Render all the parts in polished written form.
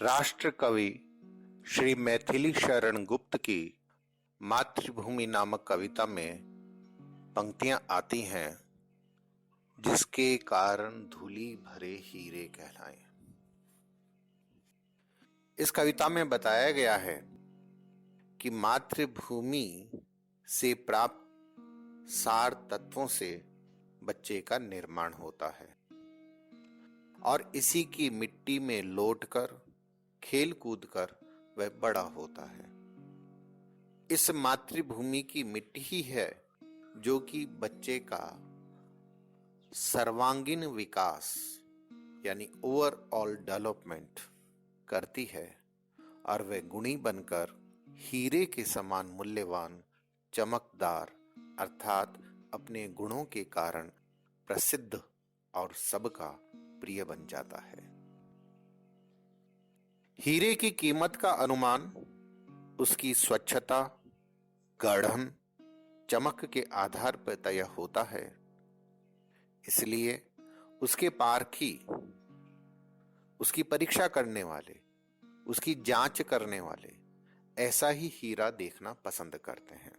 राष्ट्र कवि श्री मैथिली शरण गुप्त की मातृभूमि नामक कविता में पंक्तियां आती हैं, जिसके कारण धूली भरे हीरे कहलाएं। इस कविता में बताया गया है कि मातृभूमि से प्राप्त सार तत्वों से बच्चे का निर्माण होता है और इसी की मिट्टी में लौटकर खेल कूद कर वह बड़ा होता है। इस मातृभूमि की मिट्टी ही है जो कि बच्चे का सर्वांगीण विकास यानी ओवरऑल डेवलपमेंट करती है और वह गुणी बनकर हीरे के समान मूल्यवान, चमकदार अर्थात अपने गुणों के कारण प्रसिद्ध और सबका प्रिय बन जाता है। हीरे की कीमत का अनुमान उसकी स्वच्छता, गढ़न, चमक के आधार पर तय होता है। इसलिए उसके पारखी, उसकी परीक्षा करने वाले, उसकी जांच करने वाले ऐसा ही हीरा देखना पसंद करते हैं।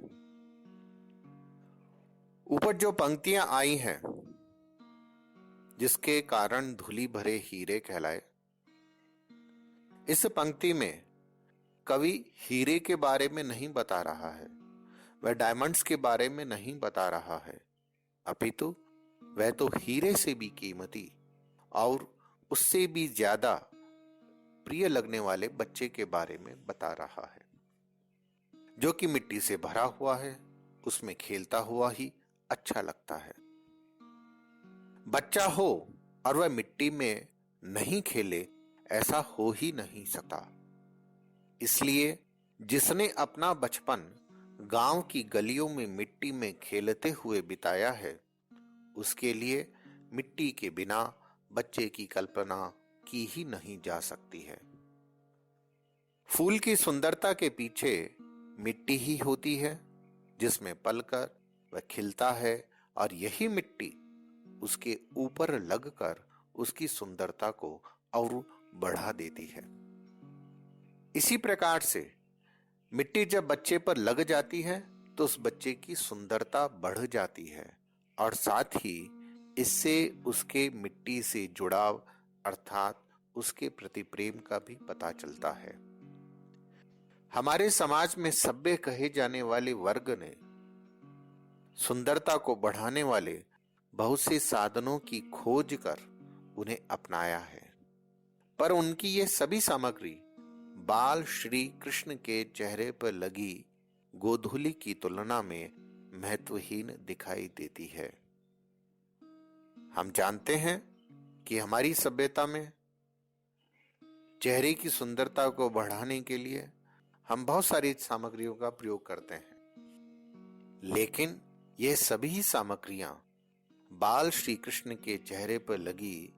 ऊपर जो पंक्तियां आई हैं, जिसके कारण धूली भरे हीरे कहलाए, इस पंक्ति में कवि हीरे के बारे में नहीं बता रहा है, वह डायमंड्स के बारे में नहीं बता रहा है, अपितु वह तो हीरे से भी कीमती और उससे भी ज्यादा प्रिय लगने वाले बच्चे के बारे में बता रहा है, जो कि मिट्टी से भरा हुआ है, उसमें खेलता हुआ ही अच्छा लगता है। बच्चा हो और वह मिट्टी में नहीं खेले ऐसा हो ही नहीं सकता। इसलिए जिसने अपना बचपन गांव की गलियों में मिट्टी में खेलते हुए बिताया है, उसके लिए मिट्टी के बिना बच्चे की कल्पना की ही नहीं जा सकती है। फूल की सुंदरता के पीछे मिट्टी ही होती है, जिसमें पलकर वह खिलता है और यही मिट्टी उसके ऊपर लगकर उसकी सुंदरता को और बढ़ा देती है। इसी प्रकार से मिट्टी जब बच्चे पर लग जाती है तो उस बच्चे की सुंदरता बढ़ जाती है और साथ ही इससे उसके मिट्टी से जुड़ाव अर्थात उसके प्रति प्रेम का भी पता चलता है। हमारे समाज में सभ्य कहे जाने वाले वर्ग ने सुंदरता को बढ़ाने वाले बहुत से साधनों की खोज कर उन्हें अपनाया है, पर उनकी ये सभी सामग्री बाल श्री कृष्ण के चेहरे पर लगी गोधूली की तुलना में महत्वहीन दिखाई देती है। हम जानते हैं कि हमारी सभ्यता में चेहरे की सुंदरता को बढ़ाने के लिए हम बहुत सारी सामग्रियों का प्रयोग करते हैं, लेकिन ये सभी सामग्रियां बाल श्री कृष्ण के चेहरे पर लगी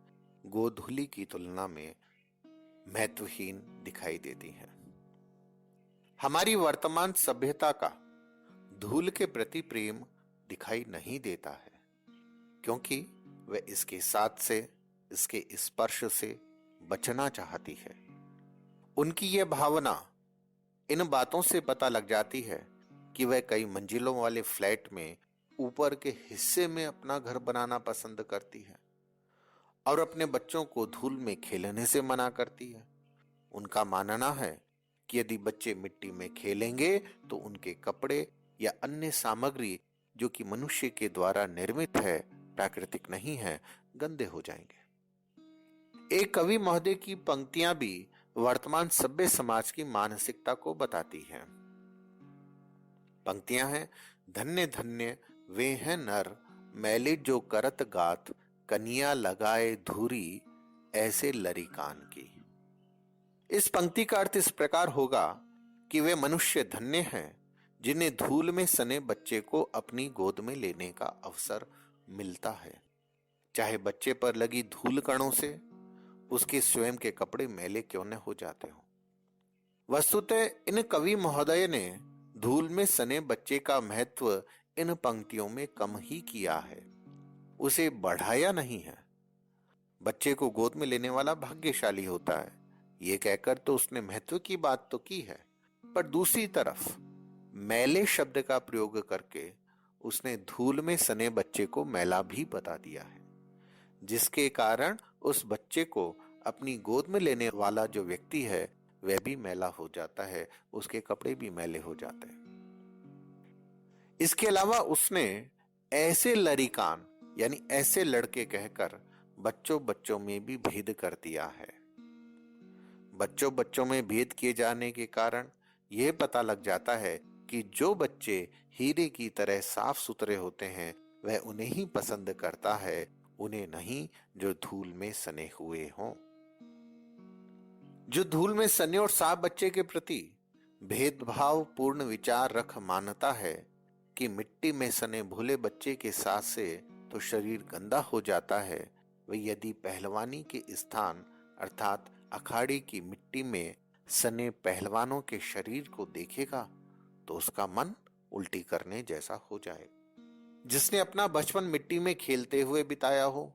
गोधूली की तुलना में महत्वहीन दिखाई देती हैं। हमारी वर्तमान सभ्यता का धूल के प्रति प्रेम दिखाई नहीं देता है, क्योंकि वह इसके साथ से, इसके स्पर्श से बचना चाहती है। उनकी यह भावना इन बातों से पता लग जाती है कि वह कई मंजिलों वाले फ्लैट में ऊपर के हिस्से में अपना घर बनाना पसंद करती है और अपने बच्चों को धूल में खेलने से मना करती है। उनका मानना है कि यदि बच्चे मिट्टी में खेलेंगे तो उनके कपड़े या अन्य सामग्री जो कि मनुष्य के द्वारा निर्मित है, प्राकृतिक नहीं है, गंदे हो जाएंगे। एक कवि महोदय की पंक्तियां भी वर्तमान सभ्य समाज की मानसिकता को बताती हैं। पंक्तियां हैं, धन्य धन्य वे हैं नर मैले जो करत गात, कनिया लगाए धूरी ऐसे लरिकान की। इस पंक्ति का अर्थ इस प्रकार होगा कि वे मनुष्य धन्य हैं जिन्हें धूल में सने बच्चे को अपनी गोद में लेने का अवसर मिलता है, चाहे बच्चे पर लगी धूल कणों से उसके स्वयं के कपड़े मैले क्यों न हो जाते हो। वस्तुतः इन कवि महोदय ने धूल में सने बच्चे का महत्व इन पंक्तियों में कम ही किया है, उसे बढ़ाया नहीं है। बच्चे को गोद में लेने वाला भाग्यशाली होता है, ये कहकर तो उसने महत्व की बात तो की है, पर दूसरी तरफ मैले शब्द का प्रयोग करके उसने धूल में सने बच्चे को मैला भी बता दिया है, जिसके कारण उस बच्चे को अपनी गोद में लेने वाला जो व्यक्ति है वह भी मैला हो जाता है, उसके कपड़े भी मैले हो जाते हैं। इसके अलावा उसने ऐसे लड़िकान यानी ऐसे लड़के कहकर बच्चों बच्चों में भी भेद कर दिया है। बच्चों बच्चों में भेद किए जाने के कारण यह पता लग जाता है कि जो बच्चे हीरे की तरह साफ सुथरे होते हैं वह उन्हें ही पसंद करता है, उन्हें नहीं जो धूल में सने हुए हों। जो धूल में सने और साफ बच्चे के प्रति भेदभाव पूर्ण विचार रख मानता है कि मिट्टी में सने भूले बच्चे के साथ से तो शरीर गंदा हो जाता है, वह यदि पहलवानी के स्थान अर्थात अखाड़े की मिट्टी में सने पहलवानों के शरीर को देखेगा तो उसका मन उल्टी करने जैसा हो जाए। जिसने अपना बचपन मिट्टी में खेलते हुए बिताया हो,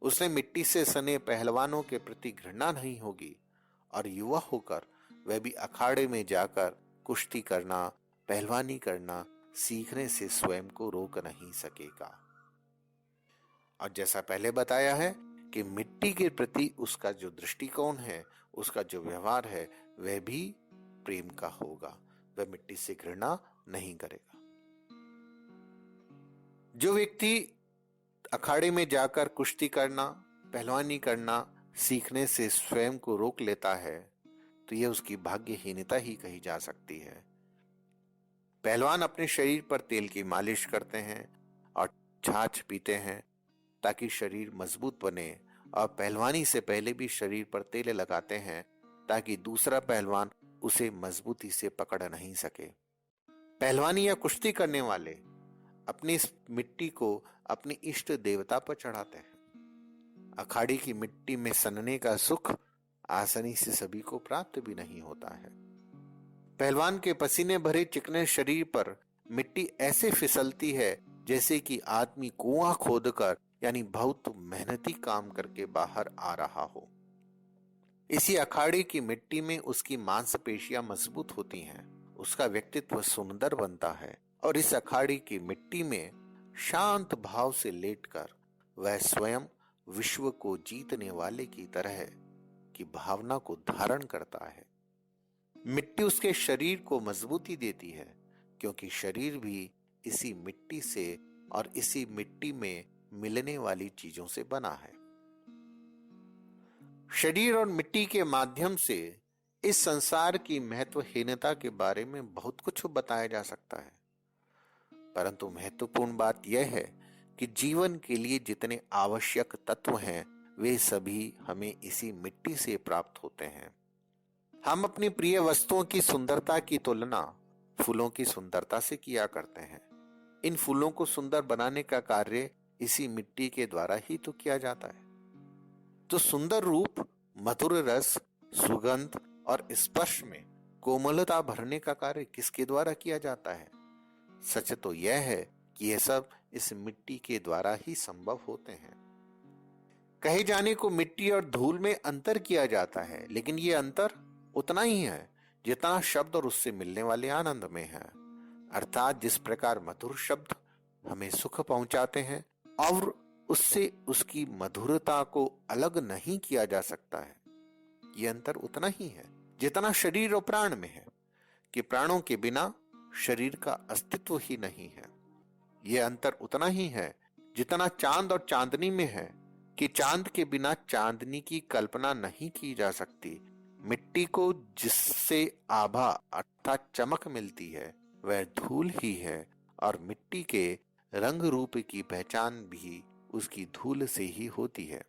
उसने मिट्टी से सने पहलवानों के प्रति घृणा नहीं होगी, और युवा होकर वह भी अखाड़े में जाकर कुश्ती करना, पहलवानी करना सीखने से स्वयं को रोक नहीं सकेगा। और जैसा पहले बताया है कि मिट्टी के प्रति उसका जो दृष्टिकोण है, उसका जो व्यवहार है, वह भी प्रेम का होगा, वह मिट्टी से घृणा नहीं करेगा। जो व्यक्ति अखाड़े में जाकर कुश्ती करना, पहलवानी करना सीखने से स्वयं को रोक लेता है तो यह उसकी भाग्यहीनता ही कही जा सकती है। पहलवान अपने शरीर पर तेल की मालिश करते हैं और छाछ पीते हैं ताकि शरीर मजबूत बने, और पहलवानी से पहले भी शरीर पर तेल लगाते हैं ताकि दूसरा पहलवान उसे मजबूती से पकड़ नहीं सके। पहलवानी या कुश्ती करने वाले अपनी इस मिट्टी को अपनी इष्ट देवता पर चढ़ाते हैं। अखाड़ी की मिट्टी में सनने का सुख आसानी से सभी को प्राप्त भी नहीं होता है। पहलवान के पसीने भरे चिकने शरीर पर मिट्टी ऐसे फिसलती है जैसे कि आदमी कुआं खोदकर यानी बहुत मेहनती काम करके बाहर आ रहा हो। इसी अखाड़े की मिट्टी में उसकी मांसपेशियां मजबूत होती हैं, उसका व्यक्तित्व सुंदर बनता है, और इस अखाड़े की मिट्टी में शांत भाव से लेटकर वह स्वयं विश्व को जीतने वाले की तरह की भावना को धारण करता है। मिट्टी उसके शरीर को मजबूती देती है, क्योंकि शरीर भी इसी मिट्टी से और इसी मिट्टी में मिलने वाली चीजों से बना है। शरीर और मिट्टी के माध्यम से इस संसार की महत्वहीनता के बारे में बहुत कुछ बताया जा सकता है, परंतु महत्वपूर्ण बात यह है कि जीवन के लिए जितने आवश्यक तत्व हैं वे सभी हमें इसी मिट्टी से प्राप्त होते हैं। हम अपनी प्रिय वस्तुओं की सुंदरता की तुलना फूलों की सुंदरता से किया करते हैं। इन फूलों को सुंदर बनाने का कार्य इसी मिट्टी के द्वारा ही तो किया जाता है। तो सुंदर रूप, मधुर रस, सुगंध और स्पर्श में कोमलता भरने का कार्य किसके द्वारा किया जाता है? सच तो यह है कि यह सब इस मिट्टी के द्वारा ही संभव होते हैं। कहे जाने को मिट्टी और धूल में अंतर किया जाता है, लेकिन यह अंतर उतना ही है जितना शब्द और उससे मिलने वाले आनंद में है। अर्थात जिस प्रकार मधुर शब्द हमें सुख पहुंचाते हैं और उससे उसकी मधुरता को अलग नहीं किया जा सकता है, यह अंतर उतना ही है जितना शरीर और प्राण में है कि प्राणों के बिना शरीर का अस्तित्व ही नहीं है। यह अंतर उतना ही है जितना चांद और चांदनी में है कि चांद के बिना चांदनी की कल्पना नहीं की जा सकती। मिट्टी को जिससे आभा अर्थात चमक मिलती है वह धूल ही है, और मिट्टी के रंग रूप की पहचान भी उसकी धूल से ही होती है।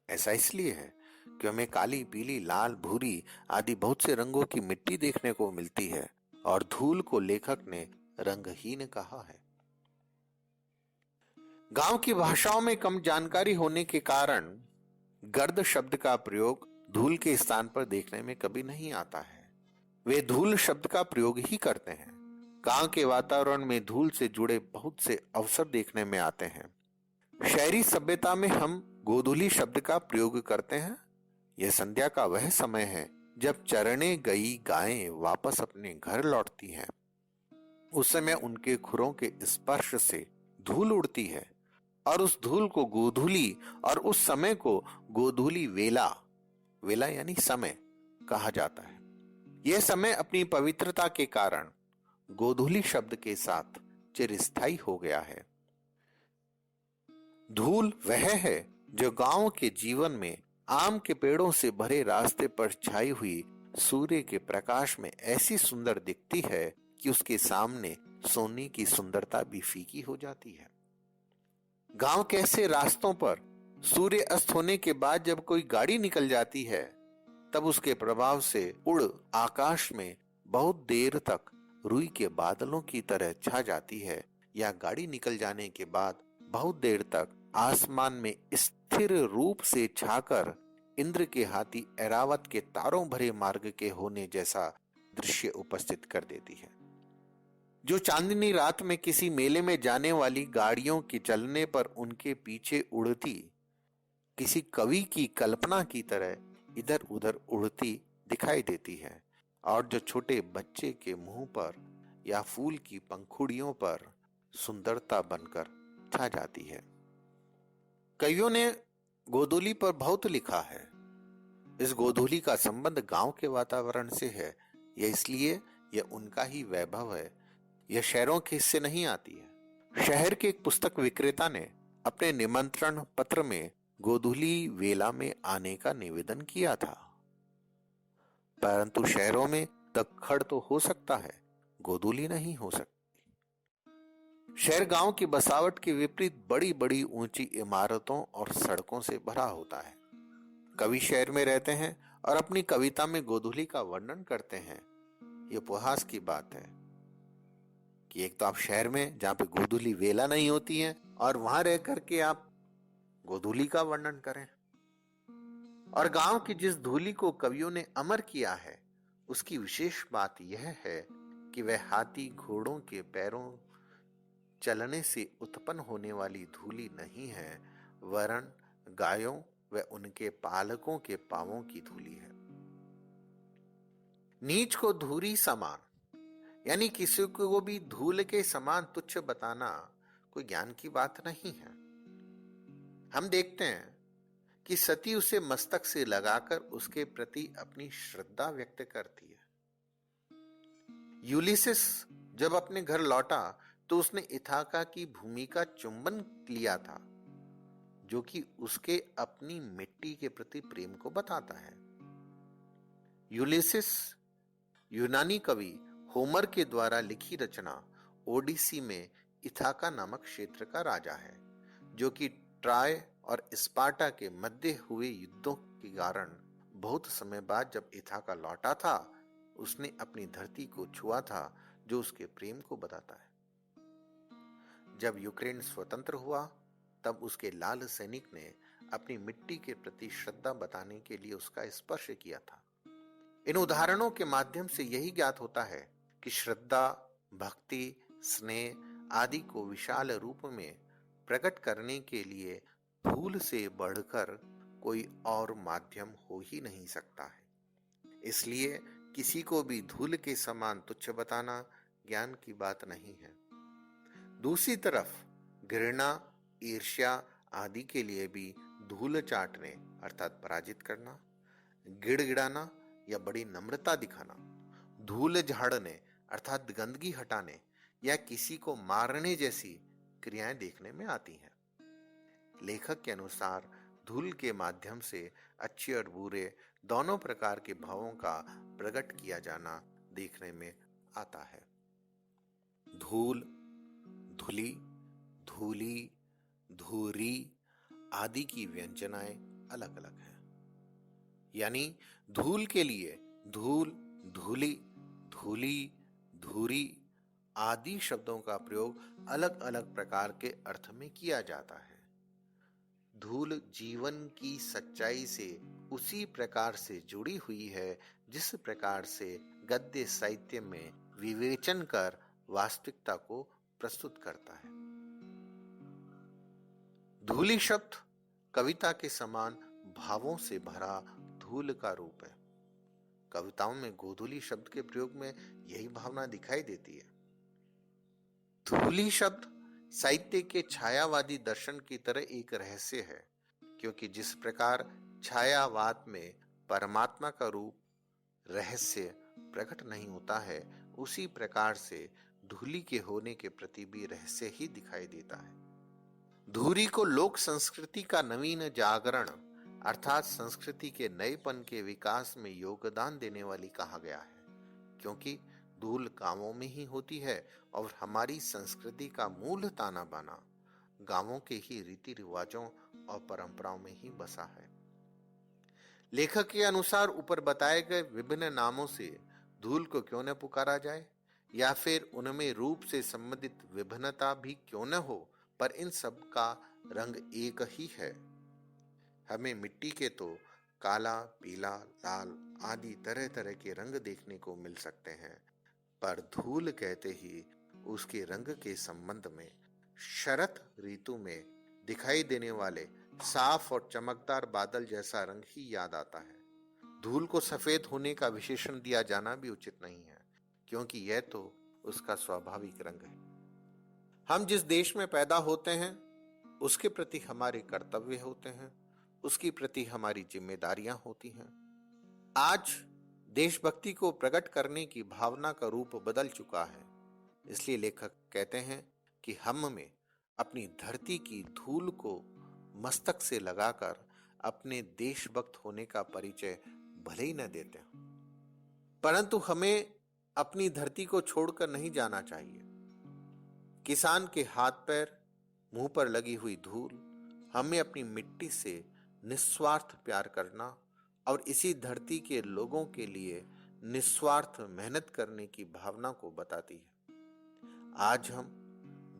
ऐसा इसलिए है कि हमें काली, पीली, लाल, भूरी आदि बहुत से रंगों की मिट्टी देखने को मिलती है, और धूल को लेखक ने रंगहीन कहा है। गांव की भाषाओं में कम जानकारी होने के कारण गर्द शब्द का प्रयोग धूल के स्थान पर देखने में कभी नहीं आता है। वे धूल शब्द का प्रयोग ही करते हैं। गांव के वातावरण में धूल से जुड़े बहुत से अवसर देखने में आते हैं। शहरी सभ्यता में हम गोधूली शब्द का प्रयोग करते हैं यह संध्या का वह समय है जब चरने गई गायें वापस अपने घर लौटती हैं। उस समय उनके खुरों के स्पर्श से धूल उड़ती है और उस धूल को गोधूली और उस समय को गोधूली वेला, वेला यानी समय, कहा जाता है। यह समय अपनी पवित्रता के कारण गोधूली शब्द के साथ चिरस्थायी हो गया है। धूल वह है जो गांव के जीवन में आम के पेड़ों से भरे रास्ते पर छाई हुई सूर्य के प्रकाश में ऐसी सुंदर दिखती है कि उसके सामने सोने की सुंदरता भी फीकी हो जाती है। गांव के ऐसे रास्तों पर सूर्य अस्त होने के बाद जब कोई गाड़ी निकल जाती है, तब उसके प्रभाव से उड़ आकाश में बहुत देर तक रुई के बादलों की तरह छा जाती है, या गाड़ी निकल जाने के बाद बहुत देर तक आसमान में स्थिर रूप से छाकर इंद्र के हाथी ऐरावत के तारों भरे मार्ग के होने जैसा दृश्य उपस्थित कर देती है। जो चांदनी रात में किसी मेले में जाने वाली गाड़ियों के चलने पर उनके पीछे उड़ती, किसी कवि की कल्पना की तरह इधर उधर उड़ती दिखाई देती है, और जो छोटे बच्चे के मुंह पर या फूल की पंखुड़ियों पर सुंदरता बनकर छा जाती है। कवियों ने गोधूली पर बहुत लिखा है। इस गोधूली का संबंध गांव के वातावरण से है। यह इसलिए यह उनका ही वैभव है, यह शहरों के हिस्से नहीं आती है। शहर के एक पुस्तक विक्रेता ने अपने निमंत्रण पत्र में गोधूली वेला में आने का निवेदन किया था, परंतु शहरों में तक्खड़ तो हो सकता है, गोधूली नहीं हो सकती। शहर गांव की बसावट के विपरीत बड़ी बड़ी ऊंची इमारतों और सड़कों से भरा होता है। कवि शहर में रहते हैं और अपनी कविता में गोधूली का वर्णन करते हैं। यह उपहास की बात है कि एक तो आप शहर में जहां पे गोधूली वेला नहीं होती है, और वहां रह करके आप गोधूली का वर्णन करें। और गांव की जिस धूली को कवियों ने अमर किया है, उसकी विशेष बात यह है कि वह हाथी घोड़ों के पैरों चलने से उत्पन्न होने वाली धूली नहीं है, वरन गायों व उनके पालकों के पांवों की धूली है। नीच को धूरी समान, यानी किसी को भी धूल के समान तुच्छ बताना कोई ज्ञान की बात नहीं है। हम देखते हैं कि सती उसे मस्तक से लगाकर उसके प्रति अपनी श्रद्धा व्यक्त करती है। यूलिसिस जब अपने घर लौटा तो उसने इथाका की भूमि का चुंबन लिया था, जो कि उसके अपनी मिट्टी के प्रति प्रेम को बताता है। यूलिसिस यूनानी कवि होमर के द्वारा लिखी रचना ओडिसी में इथाका नामक क्षेत्र का राजा है, जो कि ट्राय और स्पार्टा के मध्य हुए युद्धों के कारण बहुत समय बाद जब इथाका लौटा था, उसने अपनी धरती को छुआ था, जो उसके प्रेम को बताता है। जब यूक्रेन स्वतंत्र हुआ, तब उसके लाल सैनिक ने अपनी मिट्टी के प्रति श्रद्धा बताने के लिए उसका स्पर्श किया था। इन उदाहरणों के माध्यम से यही ज्ञात होता है कि श्रद्धा, भक्ति, स्नेह आदि को विशाल रूप में प्रकट करने के लिए धूल से बढ़कर कोई और माध्यम हो ही नहीं सकता है। इसलिए किसी को भी धूल के समान तुच्छ बताना ज्ञान की बात नहीं है। दूसरी तरफ घृणा, ईर्ष्या आदि के लिए भी धूल चाटने अर्थात पराजित करना, गिड़गिड़ाना या बड़ी नम्रता दिखाना, धूल झाड़ने अर्थात गंदगी हटाने या किसी को मारने जैसी क्रियाएं देखने में आती हैं। लेखक के अनुसार धूल के माध्यम से अच्छे और बुरे दोनों प्रकार के भावों का प्रकट किया जाना देखने में आता है। धूल, धुली, धूली, धूरी आदि की व्यंजनाएं अलग अलग हैं। यानी धूल के लिए धूल, धूली, धूली, धूरी आदि शब्दों का प्रयोग अलग अलग प्रकार के अर्थ में किया जाता है। धूल जीवन की सच्चाई से उसी प्रकार से जुड़ी हुई है जिस प्रकार से गद्य साहित्य में विवेचन कर वास्तविकता को प्रस्तुत करता है। धूली शब्द कविता के समान भावों से भरा धूल का रूप है। कविताओं में गोधूली शब्द के प्रयोग में यही भावना दिखाई देती है। धूली शब्द साहित्य के छायावादी दर्शन की तरह एक रहस्य है, क्योंकि जिस प्रकार छायावाद में परमात्मा का रूप रहस्य प्रकट नहीं होता है, उसी प्रकार से धूली के होने के प्रति भी रहस्य ही दिखाई देता है। धूरी को लोक संस्कृति का नवीन जागरण अर्थात संस्कृति के नएपन के विकास में योगदान देने वाली कहा गया है, क्योंकि धूल गांवों में ही होती है और हमारी संस्कृति का मूल ताना बाना गांवों के ही रीति रिवाजों और परंपराओं में ही बसा है। लेखक के अनुसार ऊपर बताए गए विभिन्न नामों से धूल को क्यों न पुकारा जाए, या फिर उनमें रूप से संबंधित विभिन्नता भी क्यों न हो, पर इन सब का रंग एक ही है। हमें मिट्टी के तो काला, पीला, लाल आदि तरह तरह के रंग देखने को मिल सकते हैं, पर धूल कहते ही उसके रंग के संबंध में शरत ऋतु में दिखाई देने वाले साफ और चमकदार बादल जैसा रंग ही याद आता है। धूल को सफेद होने का विशेषण दिया जाना भी उचित नहीं है, क्योंकि यह तो उसका स्वाभाविक रंग है। हम जिस देश में पैदा होते हैं उसके प्रति हमारे कर्तव्य होते हैं, उसके प्रति हमारी जिम्मेदारियां होती हैं। आज देशभक्ति को प्रकट करने की भावना का रूप बदल चुका है, इसलिए लेखक कहते हैं कि हम में अपनी धरती की धूल को मस्तक से लगाकर अपने देशभक्त होने का परिचय भले ही न देते हैं, परंतु हमें अपनी धरती को छोड़कर नहीं जाना चाहिए। किसान के हाथ पैर मुंह पर लगी हुई धूल हमें अपनी मिट्टी से निस्वार्थ प्यार करना और इसी धरती के लोगों के लिए निस्वार्थ मेहनत करने की भावना को बताती है। आज हम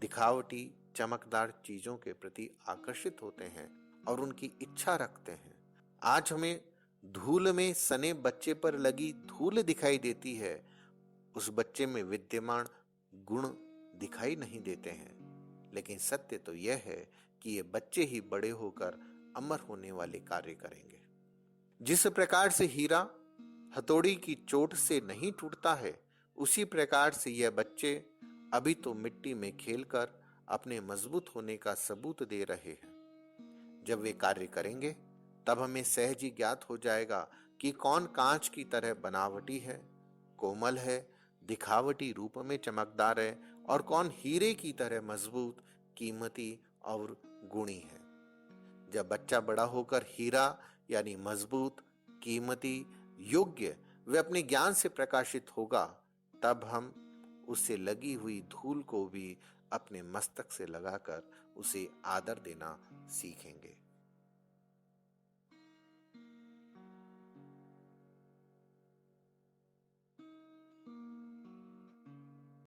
दिखावटी चमकदार चीजों के प्रति आकर्षित होते हैं और उनकी इच्छा रखते हैं। आज हमें धूल में सने बच्चे पर लगी धूल दिखाई देती है, उस बच्चे में विद्यमान गुण दिखाई नहीं देते हैं। लेकिन सत्य तो यह है कि ये बच्चे ही बड़े होकर अमर होने वाले कार्य करेंगे। जिस प्रकार से हीरा हथौड़ी की चोट से नहीं टूटता है, उसी प्रकार से यह बच्चे अभी तो मिट्टी में खेलकर अपने मजबूत होने का सबूत दे रहे हैं। जब वे कार्य करेंगे तब हमें सहज ही ज्ञात हो जाएगा कि कौन कांच की तरह बनावटी है, कोमल है, दिखावटी रूप में चमकदार है, और कौन हीरे की तरह मजबूत, कीमती और गुणी है। जब बच्चा बड़ा होकर हीरा यानी मजबूत, कीमती, योग्य वे अपने ज्ञान से प्रकाशित होगा, तब हम उससे लगी हुई धूल को भी अपने मस्तक से लगाकर उसे आदर देना सीखेंगे।